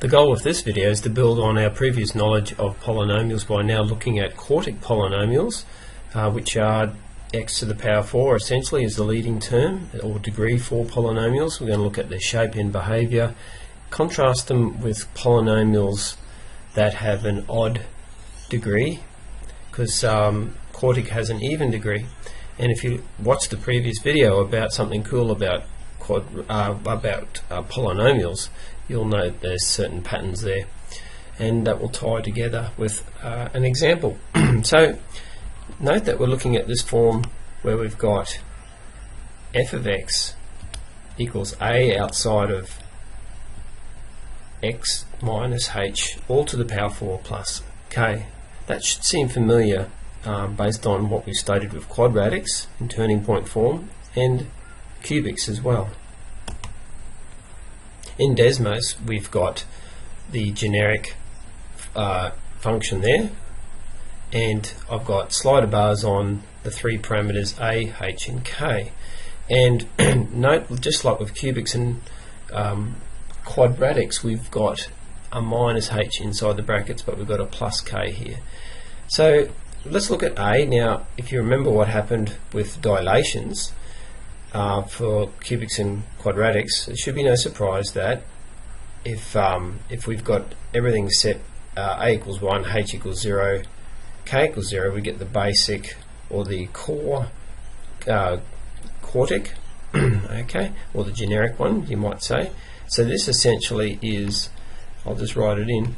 The goal of this video is to build on our previous knowledge of polynomials by now looking at quartic polynomials, which are x to the power 4 essentially is the leading term, or degree for polynomials. We're going to look at their shape and behaviour, contrast them with polynomials that have an odd degree, because quartic has an even degree. And if you watch the previous video about something cool about polynomials, you'll note there's certain patterns there, and that will tie together with an example. So note that we're looking at this form where we've got f of x equals a outside of x minus h all to the power 4 plus k. That should seem familiar based on what we studied with quadratics in turning point form and cubics as well. In Desmos we've got the generic function there, and I've got slider bars on the three parameters a, h and k. And note, just like with cubics and quadratics, we've got a minus h inside the brackets, but we've got a plus k here. So let's look at a. Now, if you remember what happened with dilations for cubics and quadratics, it should be no surprise that if we've got everything set, a equals 1, h equals 0, k equals 0, we get the basic or the core quartic, okay, or the generic one, you might say. So this essentially is, I'll just write it in,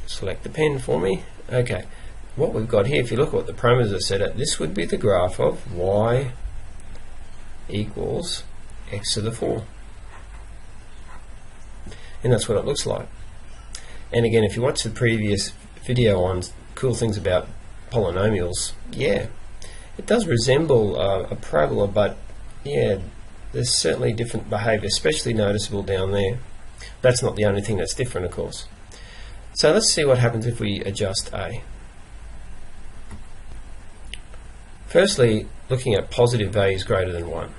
select the pen for me. Okay, what we've got here, if you look at what the parameters are set at, this would be the graph of y equals x to the 4. And that's what it looks like. And again, if you watch the previous video on cool things about polynomials, yeah, it does resemble a parabola, but yeah, there's certainly different behaviour, especially noticeable down there. That's not the only thing that's different, of course. So let's see what happens if we adjust a. Firstly, looking at positive values greater than 1.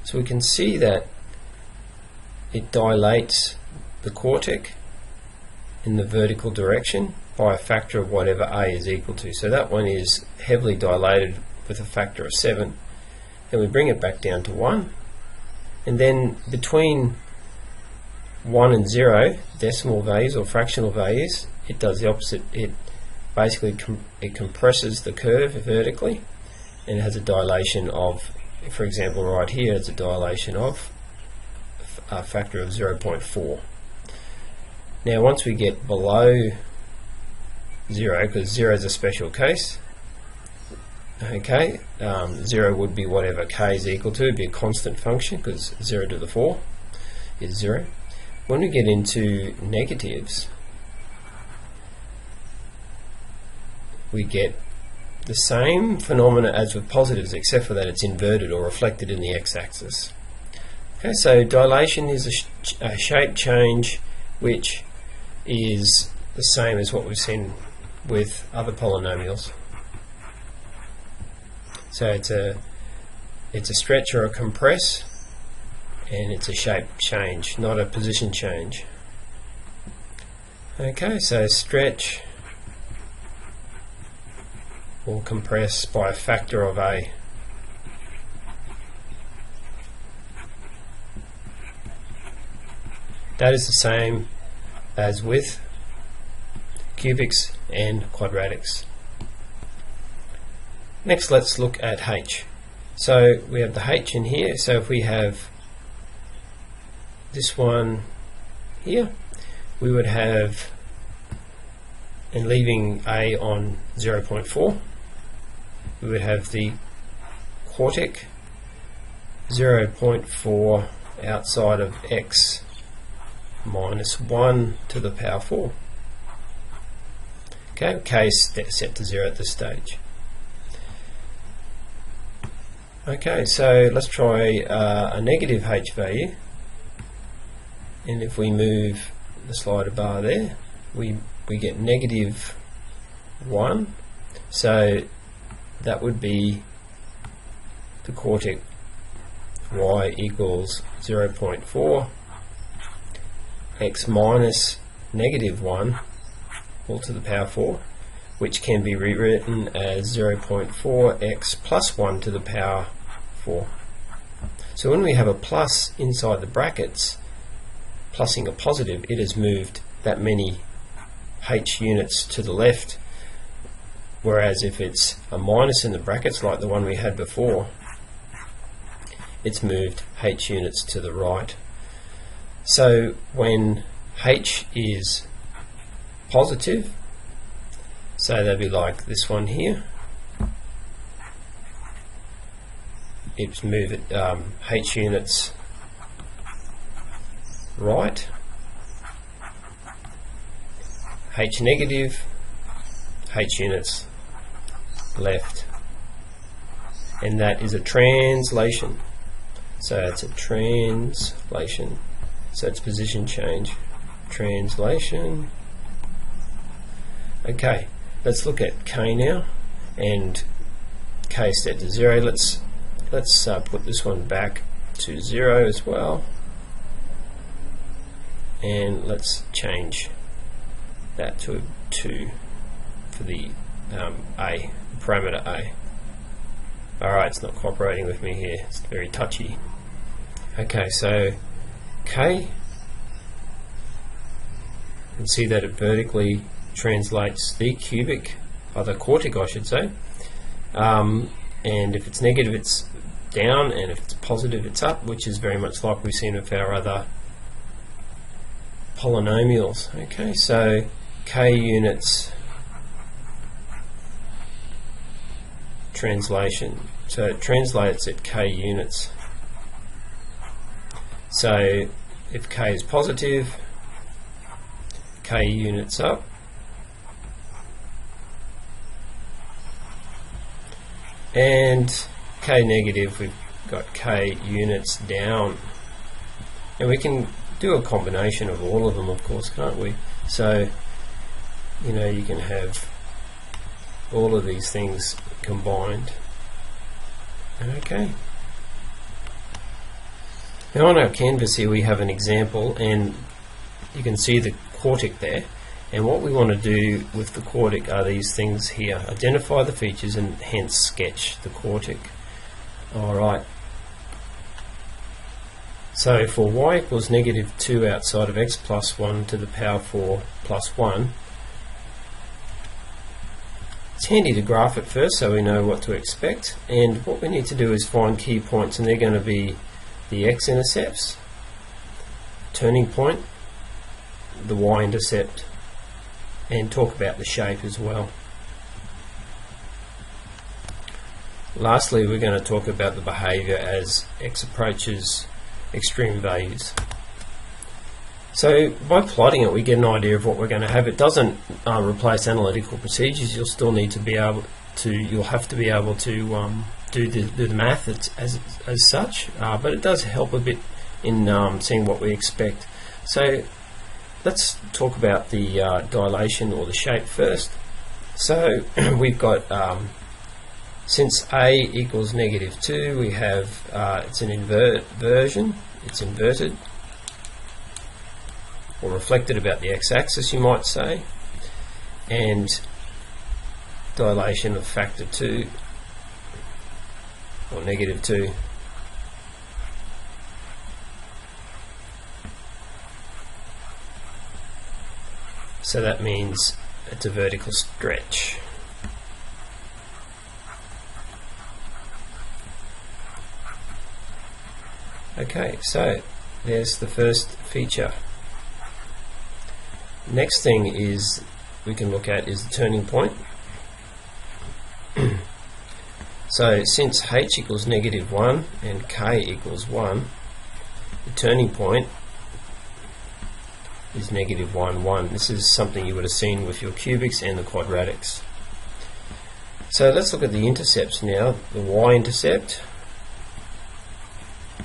So we can see that it dilates the quartic in the vertical direction by a factor of whatever a is equal to. So that one is heavily dilated with a factor of 7. Then we bring it back down to 1. And then between 1 and 0, decimal values or fractional values, it does the opposite. It basically it compresses the curve vertically, and it has a dilation of, for example, right here, it's a dilation of a factor of 0.4. Now once we get below 0, because 0 is a special case, okay, 0 would be whatever k is equal to, it'd be a constant function because 0 to the 4 is 0. When we get into negatives, we get the same phenomena as with positives, except for that it's inverted or reflected in the x-axis. Okay, so dilation is a shape change which is the same as what we've seen with other polynomials. So it's a stretch or a compress, and it's a shape change, not a position change. Okay, so stretch or compress by a factor of a. That is the same as with cubics and quadratics. Next, let's look at h. So we have the h in here, so if we have this one here, we would have, and leaving a on 0.4, we would have the quartic 0.4 outside of x minus 1 to the power 4. Okay, k is set to 0 at this stage. Okay, so let's try a negative h value, and if we move the slider bar there, we get negative 1, so that would be the quartic y equals 0.4 x minus negative 1 all to the power 4, which can be rewritten as 0.4 x plus 1 to the power 4. So when we have a plus inside the brackets, plussing a positive, it has moved that many h units to the left, whereas if it's a minus in the brackets like the one we had before, it's moved h units to the right. So when h is positive, so they'll be like this one here, it's move it h units right, h negative, h units left, and that is a translation. So it's a translation, so it's position change, translation. Okay, let's look at k now, and k set to 0. Let's put this one back to 0 as well, and let's change that to 2 for the a parameter a. Alright, it's not cooperating with me here, it's very touchy. Okay, so k, you can see that it vertically translates the cubic, or the quartic I should say, and if it's negative it's down, and if it's positive it's up, which is very much like we've seen with our other polynomials. Okay, so k units translation, so it translates at k units. So if k is positive, k units up, and k negative, we've got k units down. And we can do a combination of all of them, of course, can't we? So, you know, you can have all of these things combined. Okay. Now on our canvas here we have an example, and you can see the quartic there, and what we want to do with the quartic are these things here: identify the features and hence sketch the quartic. Alright, so for y equals negative 2 outside of x plus 1 to the power 4 plus 1, it's handy to graph it first so we know what to expect, and what we need to do is find key points, and they're going to be the x-intercepts, turning point, the y-intercept, and talk about the shape as well. Lastly, we're going to talk about the behaviour as x approaches extreme values. So by plotting it we get an idea of what we're going to have. It doesn't replace analytical procedures. You'll still need to be able to, you'll have to be able to do the math as such, but it does help a bit in seeing what we expect. So let's talk about the dilation or the shape first. So we've got since a equals negative 2, we have it's an inversion, it's inverted or reflected about the x-axis, you might say, and dilation of factor 2 or negative 2. So that means it's a vertical stretch. Okay, so there's the first feature. Next thing is we can look at is the turning point. So since h equals negative 1 and k equals 1, the turning point is negative 1, 1. This is something you would have seen with your cubics and the quadratics. So let's look at the intercepts now. The y-intercept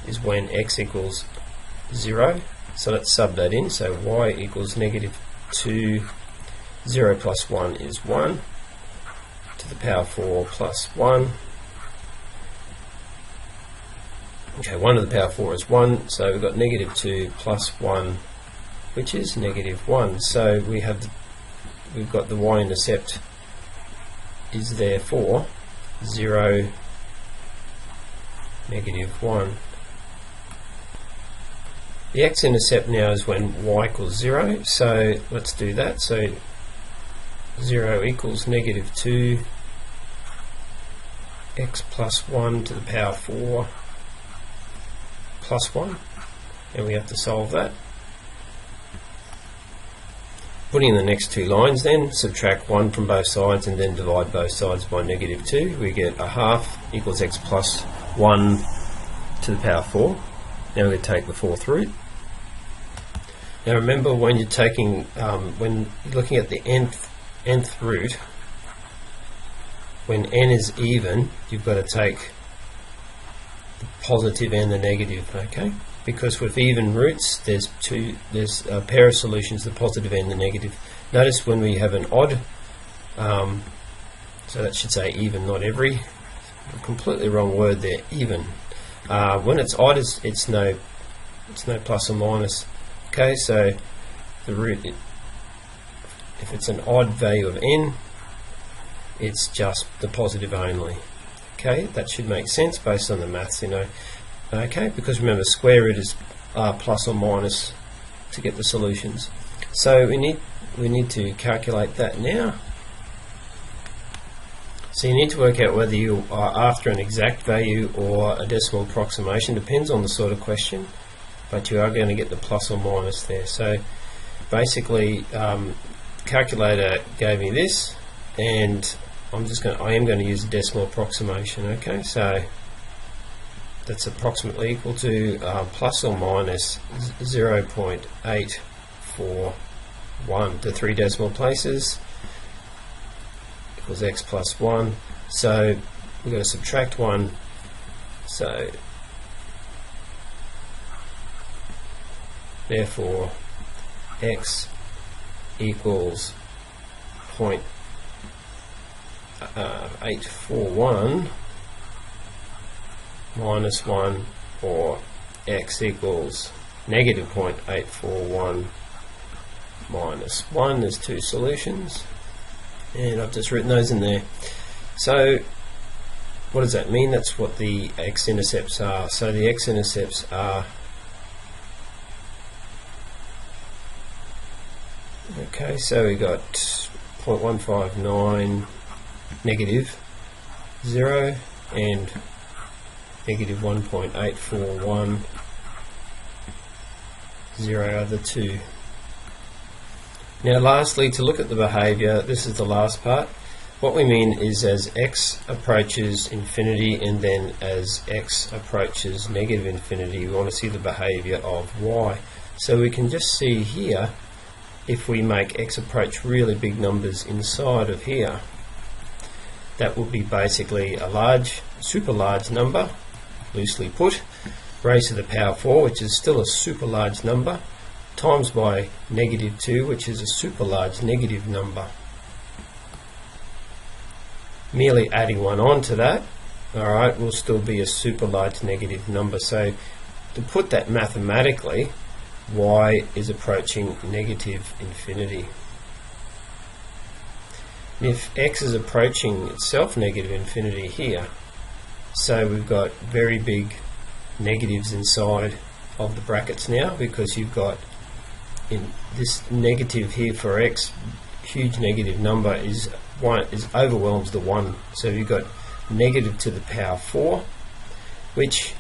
is when x equals 0. So let's sub that in. So y equals negative 2, 0 plus 1 is 1, to the power 4 plus 1. Okay, 1 to the power 4 is 1, so we've got negative 2 plus 1 which is -1. So we've got the y-intercept is therefore 0, -1. The x-intercept now is when y equals 0, so let's do that. So 0 equals -2 x plus 1 to the power 4 plus 1, and we have to solve that. Putting in the next two lines then, subtract 1 from both sides and then divide both sides by -2. We get a half equals x plus 1 to the power 4. Now we're going to take the fourth root. Now remember, when you're taking, when you're looking at the nth root, when n is even, you've got to take the positive and the negative, okay? Because with even roots, there's a pair of solutions, the positive and the negative. Notice when we have an odd, so that should say even, not every. Completely wrong word there, even. When it's odd, it's no plus or minus. Okay, so the root, if it's an odd value of n, it's just the positive only. Okay, that should make sense based on the maths, you know. Okay, because remember, square root is plus or minus to get the solutions. So we need to calculate that now. So you need to work out whether you are after an exact value or a decimal approximation. Depends on the sort of question, but you are going to get the plus or minus there. So basically, calculator gave me this, and I am going to use a decimal approximation. Okay, so that's approximately equal to plus or minus 0.841 to 3 decimal places equals x plus 1. So we're going to subtract 1. So therefore x equals 0.841 minus 1, or x equals -0.841 minus 1. There's two solutions, and I've just written those in there. So what does that mean? That's what the x-intercepts are. So the x-intercepts are, okay, so we got 0.159, -0, and -1.841, 0 are the two. Now lastly, to look at the behaviour, this is the last part. What we mean is as x approaches infinity and then as x approaches -infinity, we want to see the behaviour of y. So we can just see here, if we make x approach really big numbers inside of here, that would be basically a large, super large number, loosely put, raised to the power 4, which is still a super large number, times by -2, which is a super large negative number. Merely adding one on to that, alright, will still be a super large negative number. So to put that mathematically, y is approaching -infinity. If x is approaching itself -infinity here, so we've got very big negatives inside of the brackets now, because you've got in this negative here for x, huge negative number is overwhelms the 1. So you've got negative to the power 4, which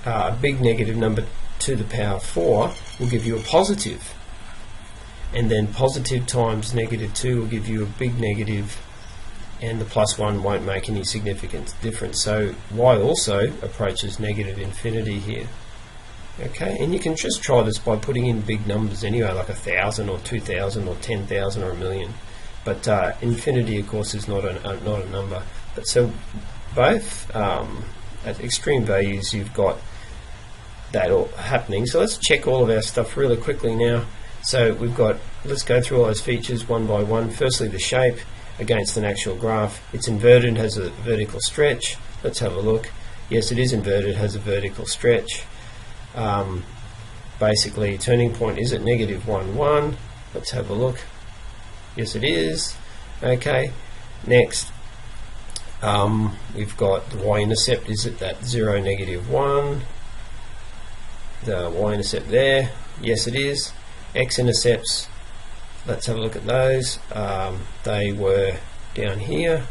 a big negative number to the power 4 will give you a positive, and then positive times -2 will give you a big negative, and the plus 1 won't make any significant difference. So y also approaches -infinity here. Okay, and you can just try this by putting in big numbers anyway, like 1,000 or 2,000 or 10,000 or 1,000,000. But infinity, of course, is not a number. But so both at extreme values, you've got that all happening. So let's check all of our stuff really quickly now. So we've got, let's go through all those features one by one. Firstly, the shape against an actual graph. It's inverted, has a vertical stretch. Let's have a look. Yes, it is inverted, has a vertical stretch. basically turning point is at negative 1, 1. Let's have a look. Yes, it is. Okay, next we've got the y-intercept is at that 0, negative 1. The y-intercept there, yes it is. X-intercepts, let's have a look at those. They were down here.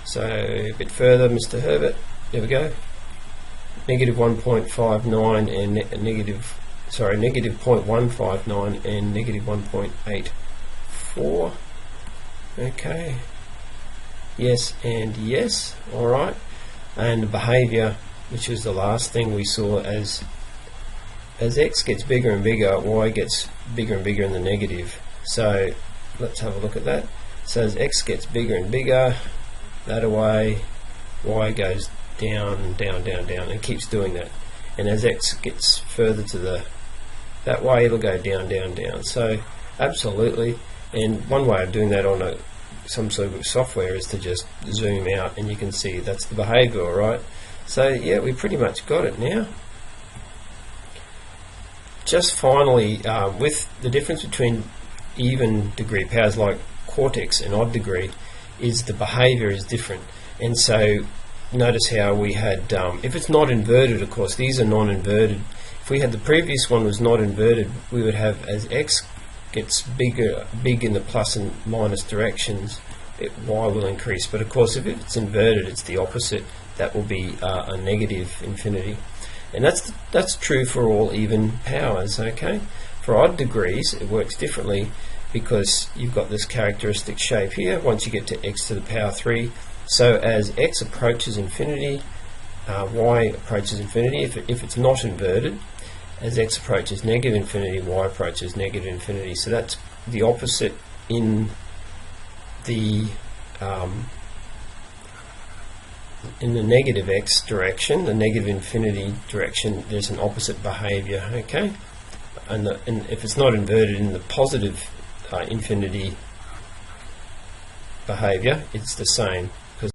So a bit further, Mr. Herbert. There we go. Negative 1.59 and negative 0.159 and negative 1.84. Okay. Yes and yes. All right. And the behaviour, which was the last thing we saw, as x gets bigger and bigger, y gets bigger and bigger in the negative. So let's have a look at that. So as x gets bigger and bigger, that away, y goes down, down, down, down, and keeps doing that. And as x gets further to that way, it'll go down, down, down. So absolutely. And one way of doing that on some sort of software is to just zoom out, and you can see that's the behaviour, all right? So yeah, we pretty much got it now. Just finally, with the difference between even degree powers like Quartics and odd degree, is the behaviour is different. And so notice how we had, if it's not inverted, of course, these are non-inverted. If we had the previous one was not inverted, we would have, as x gets big in the plus and minus directions, y will increase. But of course, if it's inverted, it's the opposite. That will be a negative infinity. And that's true for all even powers, okay? For odd degrees, it works differently, because you've got this characteristic shape here once you get to x to the power 3. So as x approaches infinity, y approaches infinity. If it's not inverted, as x approaches negative infinity, y approaches negative infinity. So that's the opposite in the negative x direction, the negative infinity direction. There's an opposite behaviour, okay? And if it's not inverted in the positive infinity behaviour, it's the same.